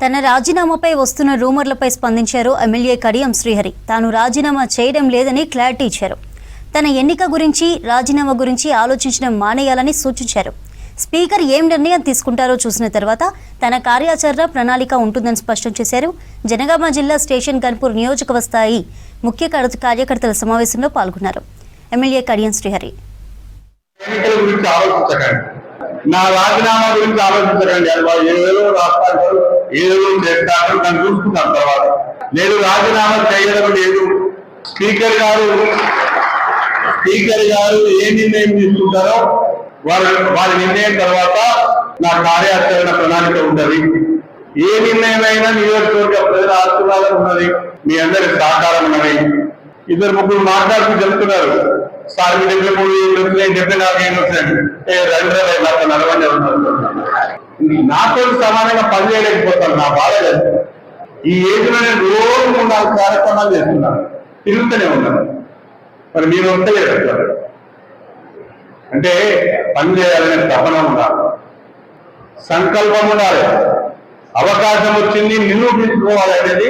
తన రాజీనామాపై వస్తున్న రూమర్లపై స్పందించారు ఎమ్మెల్యే కడియం శ్రీహరి. తాను రాజీనామా చేయడం లేదని క్లారిటీ ఇచ్చారు. తన ఎన్నిక గురించి, రాజీనామా గురించి ఆలోచించడం మానేయాలని సూచించారు. స్పీకర్ ఏం నిర్ణయం తీసుకుంటారో చూసిన తర్వాత తన కార్యాచరణ ప్రణాళిక ఉంటుందని స్పష్టం చేశారు. జనగామ జిల్లా స్టేషన్ గన్పూర్ నియోజకవర్గ స్థాయి ముఖ్య కార్యకర్తల సమావేశంలో పాల్గొన్నారు ఎమ్మెల్యే కడియం శ్రీహరి. నా రాజీనామా గురించి ఆలోచించకండి. ఏదో రాస్తారు, ఏదో చేస్తారు, దాన్ని చూసుకున్నాను. తర్వాత నేను రాజీనామా చేయడం లేదు. స్పీకర్ గారు ఏ నిర్ణయం తీసుకుంటారో వారి నిర్ణయం తర్వాత నా కార్యాచరణ ప్రణాళిక ఉంటుంది. ఏ నిర్ణయం అయినా నియోజకవర్గ ప్రజల ఆశీర్వాదం ఉన్నది, మీ అందరి సహకారం ఉన్నది. ఇద్దరు ముగ్గురు మాట్లాడుతూ చెప్తున్నారు, సార్ 73 ఏళ్ళు వచ్చినాయి, 74 ఏళ్ళు వచ్చినాయి, 2 ఉన్నారు. నాతో సమానంగా పనిచేయలేకపోతాను. నా బాధ లేదు. ఈ ఏజ్లో నేను రోజు 3-4 కార్యక్రమాలు చేస్తున్నాను, తిరుగుతూనే ఉన్నాను. మరి మీరు ఉంటలేదు అంటే పని చేయాలనే తపన ఉండాలి, సంకల్పం ఉండాలి. అవకాశం వచ్చింది నిరూపించుకోవాలి అనేది